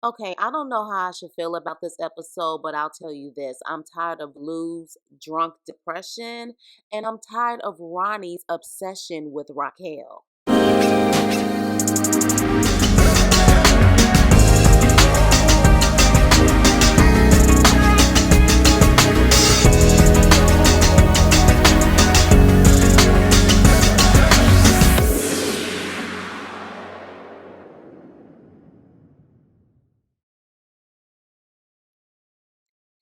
Okay, I don't know how I should feel about this episode, but I'll tell you this. I'm tired of Lou's drunk depression, and I'm tired of Ronnie's obsession with Raquel.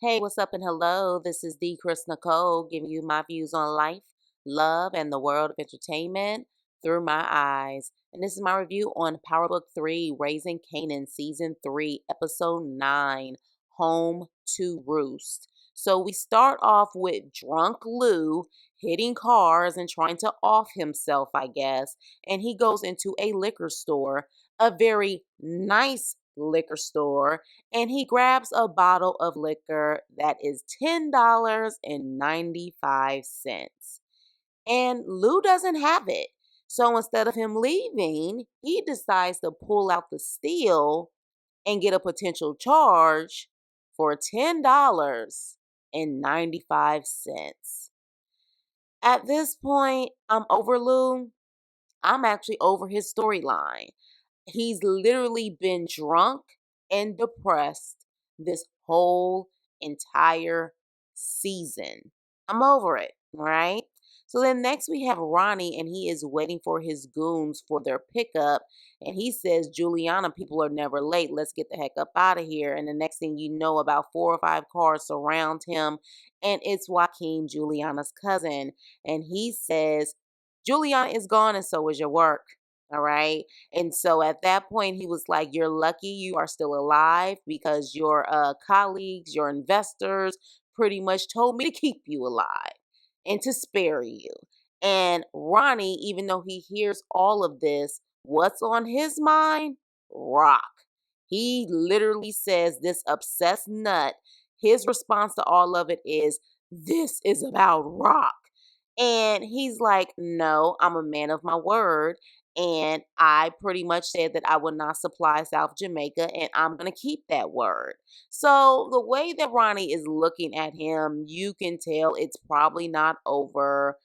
Hey, what's up and hello? This is the Chris Nicole giving you my views on life, love, and the world of entertainment through my eyes. And this is my review on Power Book 3, Raising Kanan, Season 3, Episode 9, Home to Roost. So we start off with drunk Lou hitting cars and trying to off himself, I guess. And he goes into a liquor store, a very nice liquor store, and he grabs a bottle of liquor that is $10.95. And Lou doesn't have it. So instead of him leaving, he decides to pull out the steal and get a potential charge for $10.95. At this point, I'm over Lou. I'm actually over his storyline. He's literally been drunk and depressed this whole entire season. I'm over it, right? So then next we have Ronnie, and he is waiting for his goons for their pickup. And he says, Juliana, people are never late. Let's get the heck up out of here. And the next thing you know, about 4 or 5 cars surround him. And it's Joaquin, Juliana's cousin. And he says, Juliana is gone, and so is your work. All right. And so at that point, he was like, you're lucky you are still alive because your colleagues, your investors pretty much told me to keep you alive and to spare you. And Ronnie, even though he hears all of this, what's on his mind? Rock. He literally says, this obsessed nut, his response to all of it is, this is about Rock. And he's like, no, I'm a man of my word. And I pretty much said that I would not supply South Jamaica, and I'm going to keep that word. So the way that Ronnie is looking at him, you can tell it's probably not over.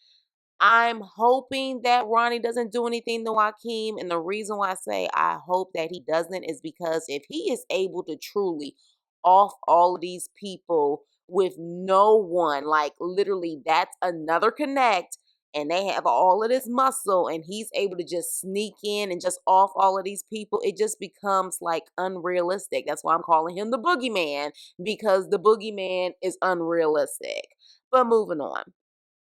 I'm hoping that Ronnie doesn't do anything to Joaquin. And the reason why I say I hope that he doesn't is because if he is able to truly off all of these people with no one, like literally that's another connect, and they have all of this muscle, and he's able to just sneak in and just off all of these people, it just becomes like unrealistic. That's why I'm calling him the boogeyman, because the boogeyman is unrealistic. But moving on.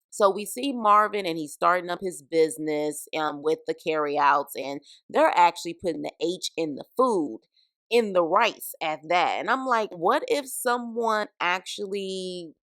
So we see Marvin, and he's starting up his business with the carryouts, and they're actually putting the H in the food, in the rice at that. And I'm like, what if someone actually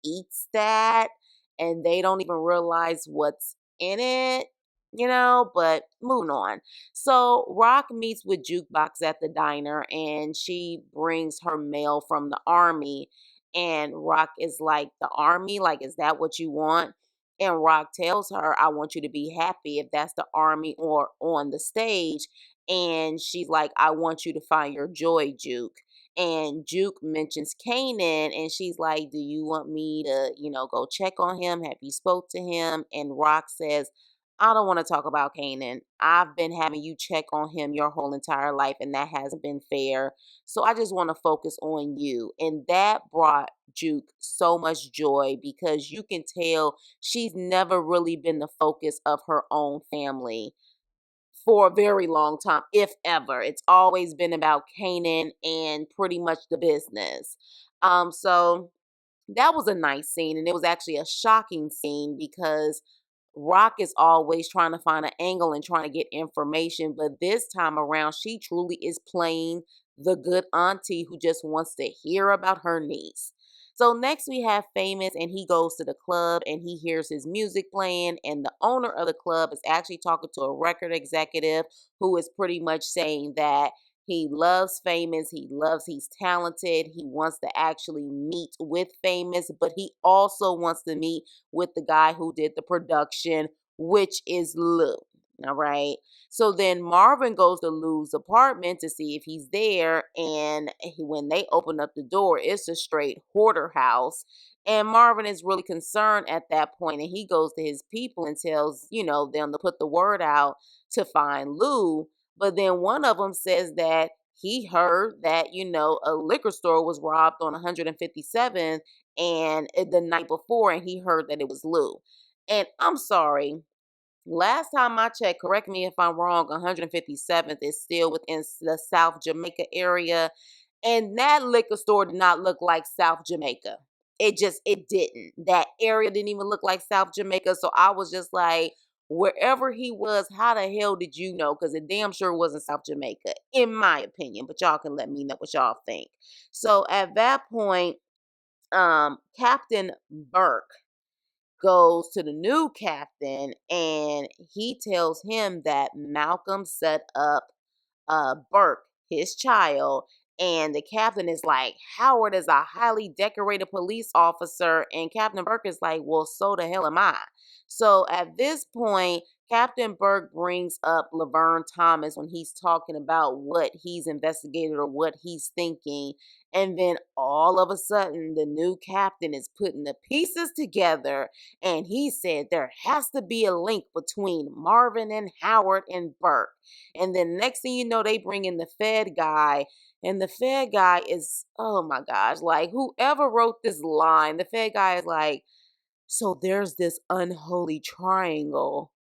eats that and they don't even realize what's in it? But moving on. So Rock meets with Jukebox at the diner, and she brings her mail from the army. And Rock is like, the army? Like, is that what you want? And Rock tells her, I want you to be happy if that's the army or on the stage. And she's like, I want you to find your joy, Juke. And Juke mentions Kanan, and she's like, do you want me to, go check on him? Have you spoke to him? And Rock says, I don't want to talk about Kanan. I've been having you check on him your whole entire life, and that hasn't been fair. So I just want to focus on you. And that brought Juke so much joy, because you can tell she's never really been the focus of her own family for a very long time, if ever. It's always been about Kanan and pretty much the business. So that was a nice scene, and it was actually a shocking scene because Rock is always trying to find an angle and trying to get information, but this time around, she truly is playing the good auntie who just wants to hear about her niece. So next we have Famous, and he goes to the club and he hears his music playing, and the owner of the club is actually talking to a record executive who is pretty much saying that he loves Famous. He's talented. He wants to actually meet with Famous, but he also wants to meet with the guy who did the production, which is Lou. All right. So then Marvin goes to Lou's apartment to see if he's there. And when they open up the door, it's a straight hoarder house. And Marvin is really concerned at that point, and he goes to his people and tells, them to put the word out to find Lou. But then one of them says that he heard that, a liquor store was robbed on 157th and the night before, and he heard that it was Lou. And I'm sorry, last time I checked, correct me if I'm wrong, 157th is still within the South Jamaica area. And that liquor store did not look like South Jamaica. It didn't. That area didn't even look like South Jamaica. So I was just like, wherever he was, how the hell did you know? Because it damn sure wasn't South Jamaica, in my opinion. But y'all can let me know what y'all think. So at that point, Captain Burke goes to the new captain and he tells him that Malcolm set up Burke, his child, and the captain is like, Howard is a highly decorated police officer, and Captain Burke is like, well, so the hell am I. So at this point, Captain Burke brings up Laverne Thomas when he's talking about what he's investigated or what he's thinking. And then all of a sudden, the new captain is putting the pieces together. And he said there has to be a link between Marvin and Howard and Burke. And then next thing you know, they bring in the Fed guy. And the Fed guy is, oh my gosh, like whoever wrote this line, the Fed guy is like, so there's this unholy triangle.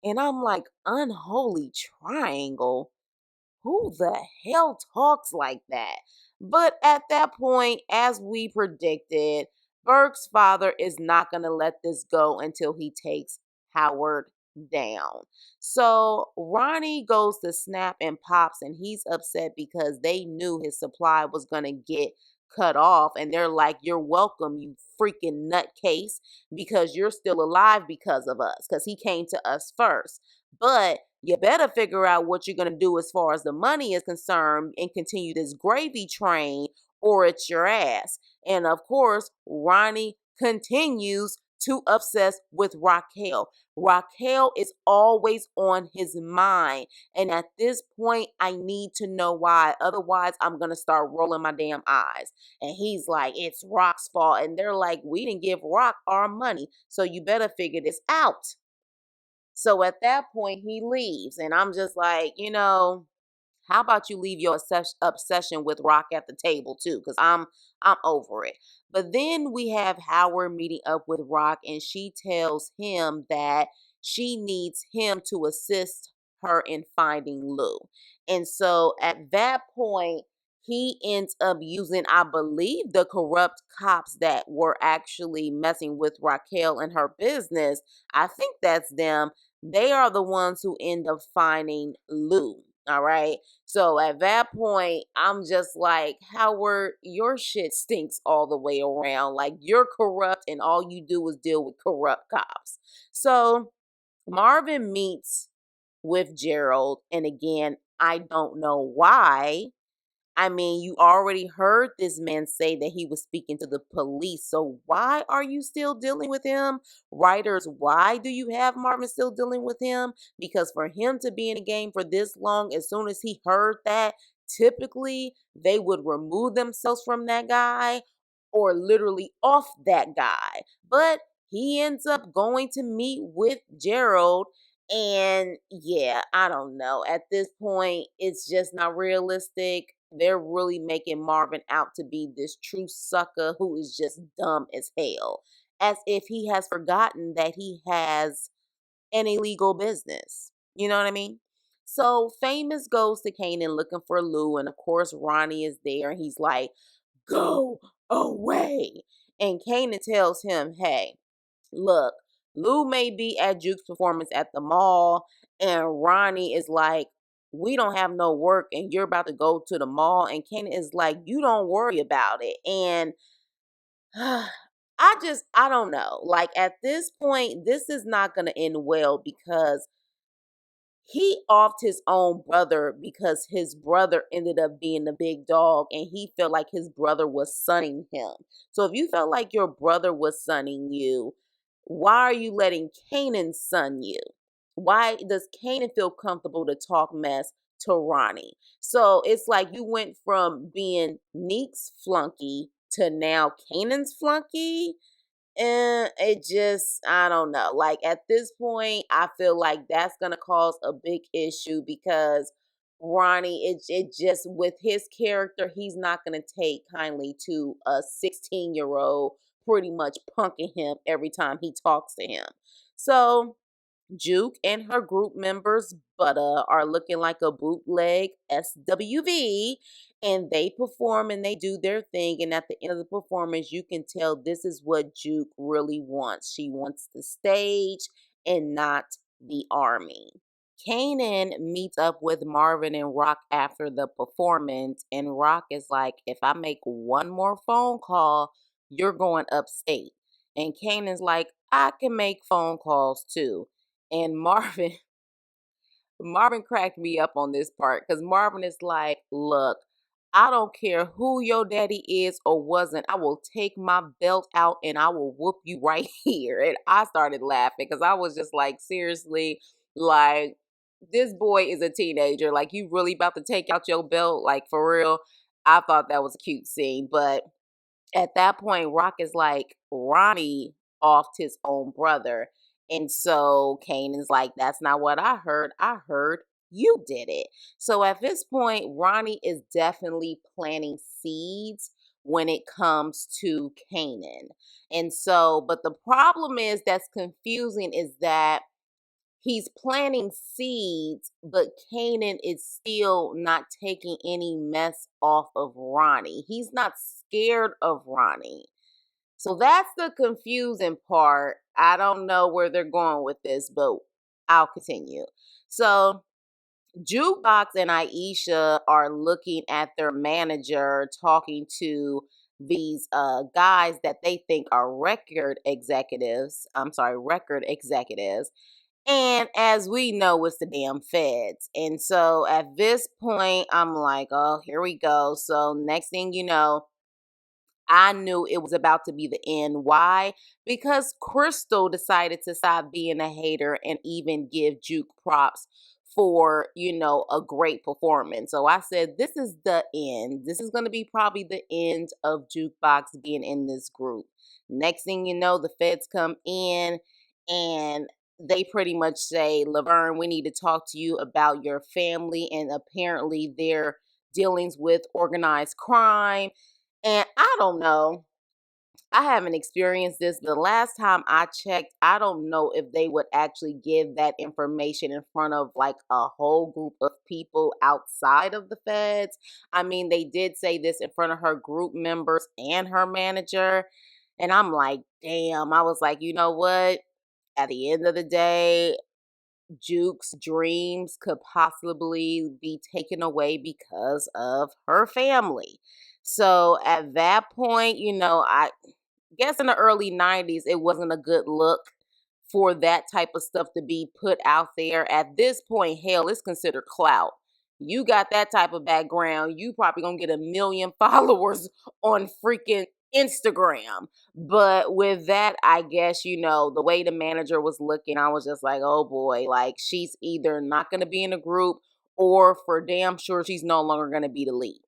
And I'm like, unholy triangle? Who the hell talks like that? But at that point, as we predicted, Burke's father is not going to let this go until he takes Howard down. So Ronnie goes to Snap and Pops, and he's upset because they knew his supply was going to get cut off. And they're like, you're welcome, you freaking nutcase, because you're still alive because of us, because he came to us first. But you better figure out what you're going to do as far as the money is concerned and continue this gravy train, or it's your ass. And of course, Ronnie continues to obsess with Raquel. Raquel is always on his mind. And at this point, I need to know why. Otherwise, I'm going to start rolling my damn eyes. And he's like, it's Rock's fault. And they're like, we didn't give Rock our money, so you better figure this out. So at that point, he leaves. And I'm just like, how about you leave your obsession with Rock at the table too? Because I'm over it. But then we have Howard meeting up with Rock, and she tells him that she needs him to assist her in finding Lou. And so at that point, he ends up using, I believe, the corrupt cops that were actually messing with Raquel and her business. I think that's them. They are the ones who end up finding Lou. All right. So at that point, I'm just like, Howard, your shit stinks all the way around. Like, you're corrupt and all you do is deal with corrupt cops. So Marvin meets with Gerald. And again, I don't know why. I mean, you already heard this man say that he was speaking to the police. So why are you still dealing with him? Writers, why do you have Marvin still dealing with him? Because for him to be in the game for this long, as soon as he heard that, typically they would remove themselves from that guy or literally off that guy. But he ends up going to meet with Gerald. And yeah, I don't know. At this point, it's just not realistic. They're really making Marvin out to be this true sucker who is just dumb as hell. As if he has forgotten that he has an illegal business. You know what I mean? So Famous goes to Kanan looking for Lou. And of course, Ronnie is there. And he's like, go away. And Kanan tells him, hey, look, Lou may be at Juke's performance at the mall, and Ronnie is like, we don't have no work, and you're about to go to the mall. And Kanan is like, you don't worry about it. And I don't know. Like, at this point, this is not going to end well because he offed his own brother because his brother ended up being the big dog and he felt like his brother was sunning him. So if you felt like your brother was sunning you, why are you letting Kanan sun you? Why does Kanan feel comfortable to talk mess to Ronnie? So it's like you went from being Neek's flunky to now Kanan's flunky. And it just, I don't know. Like at this point, I feel like that's gonna cause a big issue because Ronnie, it just with his character, he's not gonna take kindly to a 16-year-old pretty much punking him every time he talks to him. So Juke and her group members, Butta, are looking like a bootleg SWV, and they perform and they do their thing. And at the end of the performance, you can tell this is what Juke really wants. She wants the stage and not the army. Kanan meets up with Marvin and Rock after the performance, and Rock is like, if I make one more phone call, you're going upstate. And Kanan's like, I can make phone calls too. And Marvin cracked me up on this part because Marvin is like, look, I don't care who your daddy is or wasn't. I will take my belt out and I will whoop you right here. And I started laughing because I was just like, seriously, like, this boy is a teenager. Like, you really about to take out your belt? Like, for real? I thought that was a cute scene. But at that point, Rock is like, Ronnie offed his own brother. And so Kanan's like, that's not what I heard. I heard you did it. So at this point, Ronnie is definitely planting seeds when it comes to Kanan. And so, but the problem is that's confusing is that he's planting seeds, but Kanan is still not taking any mess off of Ronnie. He's not scared of Ronnie. So that's the confusing part. I don't know where they're going with this, but I'll continue. So Jukebox and Aisha are looking at their manager talking to these guys that they think are record executives, and as we know, it's the damn feds. And so at this point, I'm like, oh, here we go. So next thing you know, I knew it was about to be the end. Why? Because Crystal decided to stop being a hater and even give Juke props for, a great performance. So I said, this is the end. This is going to be probably the end of Jukebox being in this group. Next thing you know, the feds come in and they pretty much say, Laverne, we need to talk to you about your family and apparently their dealings with organized crime. And I don't know. I haven't experienced this. The last time I checked, I don't know if they would actually give that information in front of like a whole group of people outside of the feds. I mean, they did say this in front of her group members and her manager. And I'm like, damn. I was like, you know what? At the end of the day, Juke's dreams could possibly be taken away because of her family. So at that point, I guess in the early 90s, it wasn't a good look for that type of stuff to be put out there. At this point, hell, it's considered clout. You got that type of background, you probably gonna get a million followers on freaking Instagram. But with that, I guess, the way the manager was looking, I was just like, oh boy, like she's either not gonna be in a group or for damn sure she's no longer gonna be the lead.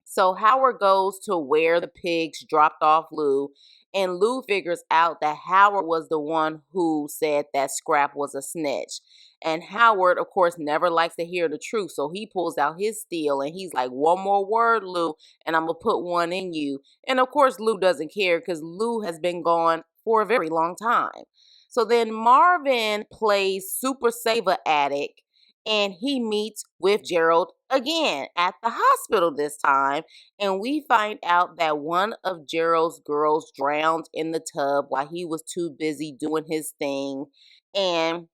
So Howard goes to where the pigs dropped off Lou, and Lou figures out that Howard was the one who said that Scrap was a snitch. And Howard, of course, never likes to hear the truth, so he pulls out his steel and he's like, one more word, Lou, and I'm going to put one in you. And of course, Lou doesn't care because Lou has been gone for a very long time. So then Marvin plays Super Saver Addict and he meets with Gerald again at the hospital this time. And we find out that one of Gerald's girls drowned in the tub while he was too busy doing his thing. And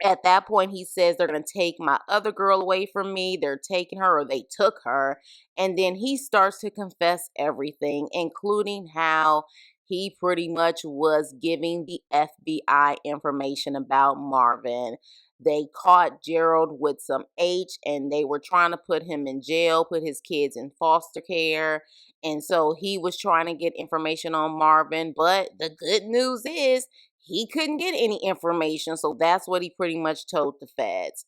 at that point, he says they're going to take my other girl away from me. They're taking her, or they took her. And then he starts to confess everything, including how he pretty much was giving the FBI information about Marvin. They caught Gerald with some H and they were trying to put him in jail, put his kids in foster care. And so he was trying to get information on Marvin. But the good news is he couldn't get any information. So that's what he pretty much told the feds.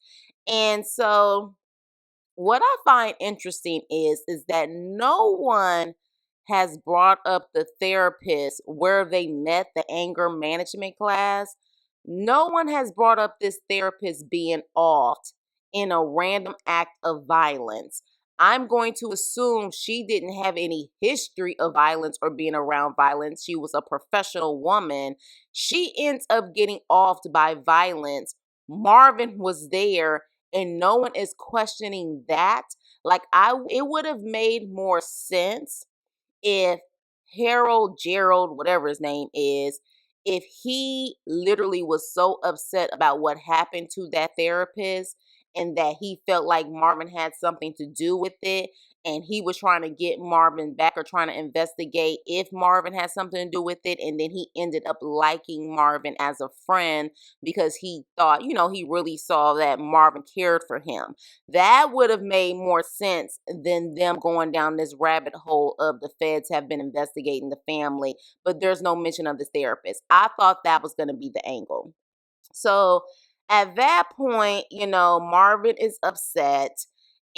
And so what I find interesting is that no one has brought up the therapist where they met the anger management class. No one has brought up this therapist being off in a random act of violence. I'm going to assume she didn't have any history of violence or being around violence. She was a professional woman. She ends up getting offed by violence. Marvin was there and no one is questioning that. Like it would have made more sense if Harold, Gerald, whatever his name is, if he literally was so upset about what happened to that therapist and that he felt like Marvin had something to do with it and he was trying to get Marvin back or trying to investigate if Marvin had something to do with it, and then he ended up liking Marvin as a friend because he thought, he really saw that Marvin cared for him. That would have made more sense than them going down this rabbit hole of the feds have been investigating the family, but there's no mention of this therapist. I thought that was going to be the angle. So at that point, Marvin is upset.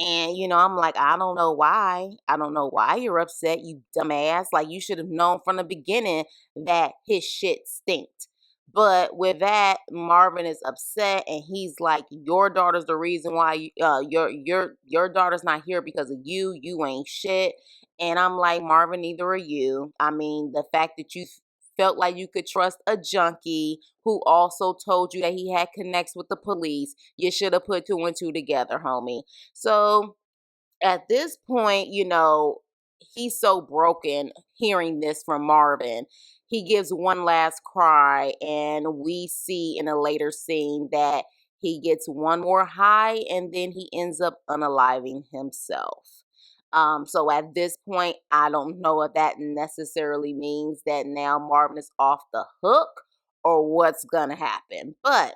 And, I'm like, I don't know why. I don't know why you're upset, you dumbass. Like, you should have known from the beginning that his shit stinked. But with that, Marvin is upset, and he's like, "Your daughter's the reason why your daughter's not here because of you. You ain't shit." And I'm like, Marvin, neither are you. I mean, the fact that you felt like you could trust a junkie who also told you that he had connects with the police, you should have put two and two together, homie. So at this point, he's so broken hearing this from Marvin. He gives one last cry, and we see in a later scene that he gets one more high and then he ends up unaliving himself. So at this point, I don't know if that necessarily means that now Marvin is off the hook or what's gonna happen. But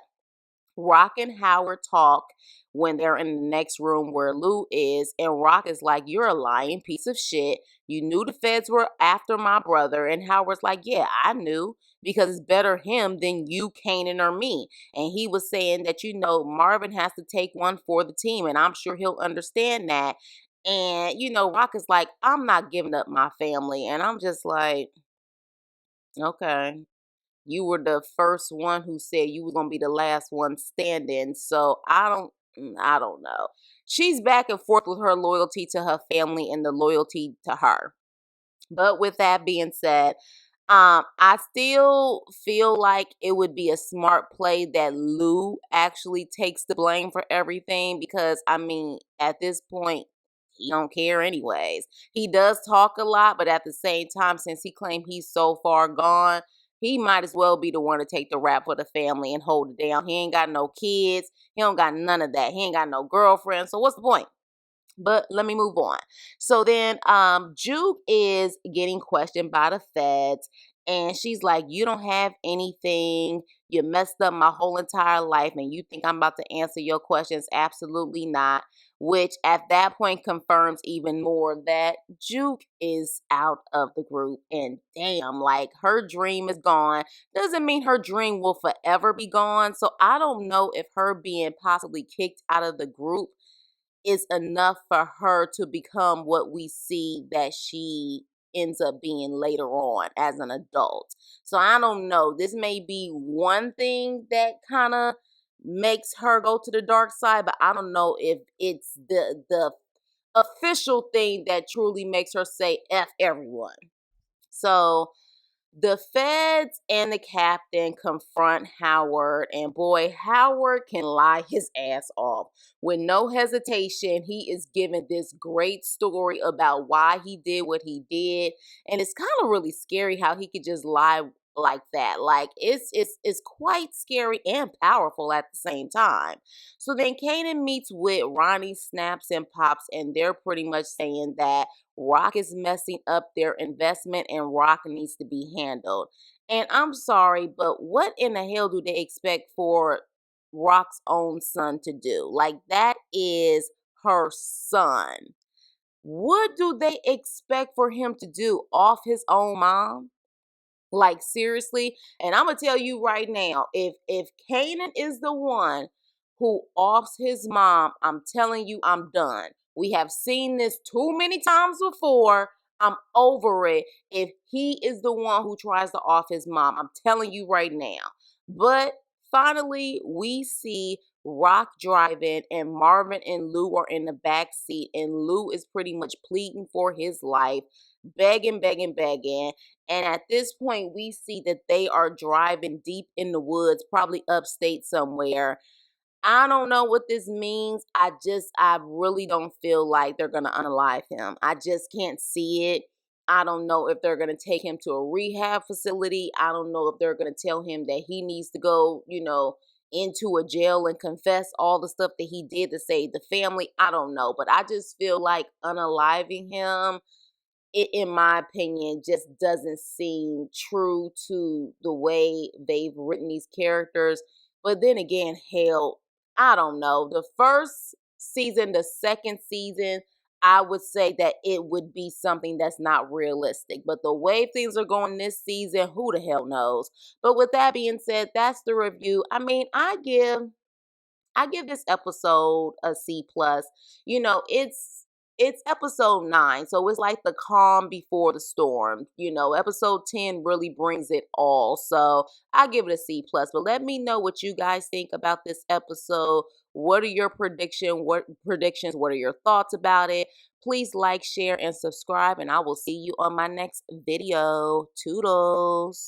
Rock and Howard talk when they're in the next room where Lou is, and Rock is like, "You're a lying piece of shit. You knew the feds were after my brother." And Howard's like, "Yeah, I knew because it's better him than you, Kanan, or me." And he was saying that, Marvin has to take one for the team, and I'm sure he'll understand that. And, Rock is like, "I'm not giving up my family." And I'm just like, okay. You were the first one who said you were gonna be the last one standing. So I don't know. She's back and forth with her loyalty to her family and the loyalty to her. But with that being said, I still feel like it would be a smart play that Lou actually takes the blame for everything because I mean, at this point, he don't care anyways. He does talk a lot, but at the same time, since he claimed he's so far gone, he might as well be the one to take the rap for the family and hold it down. He ain't got no kids. He don't got none of that. He ain't got no girlfriend. So what's the point? But let me move on. So then Juke is getting questioned by the feds, and she's like, "You don't have anything. You messed up my whole entire life and you think I'm about to answer your questions? Absolutely not." Which at that point confirms even more that Juke is out of the group, and damn, like her dream is gone. Doesn't mean her dream will forever be gone. So I don't know if her being possibly kicked out of the group is enough for her to become what we see that she ends up being later on as an adult. So I don't know. This may be one thing that kind of makes her go to the dark side, but I don't know if it's the official thing that truly makes her say F everyone. So the feds and the captain confront Howard, and boy, Howard can lie his ass off. With no hesitation, he is giving this great story about why he did what he did. And it's kind of really scary how he could just lie like that. Like it's quite scary and powerful at the same time. So then Kanan meets with Ronnie, Snaps, and Pops, and they're pretty much saying that Rock is messing up their investment and Rock needs to be handled. And I'm sorry, but what in the hell do they expect for Rock's own son to do? Like, that is her son. What do they expect for him to do off his own mom? Like seriously, and I'm gonna tell you right now, if Kanan is the one who offs his mom, I'm telling you, I'm done. We have seen this too many times before. I'm over it. If he is the one who tries to off his mom, I'm telling you right now. But finally, we see Rock driving, and Marvin and Lou are in the back seat, and Lou is pretty much pleading for his life, begging, begging, begging. And at this point, we see that they are driving deep in the woods, probably upstate somewhere. I don't know what this means. I really don't feel like they're going to unalive him. I just can't see it. I don't know if they're going to take him to a rehab facility. I don't know if they're going to tell him that he needs to go, into a jail and confess all the stuff that he did to save the family. I don't know. But I just feel like unaliving him, it, in my opinion, just doesn't seem true to the way they've written these characters. But then again, hell, I don't know. The first season, the second season, I would say that it would be something that's not realistic. But the way things are going this season, who the hell knows? But with that being said, that's the review. I mean, I give this episode a C plus. It's episode 9, so it's like the calm before the storm. Episode 10 really brings it all. So I give it a C plus. But let me know what you guys think about this episode. What are your predictions? What are your thoughts about it? Please like, share, and subscribe, and I will see you on my next video. Toodles.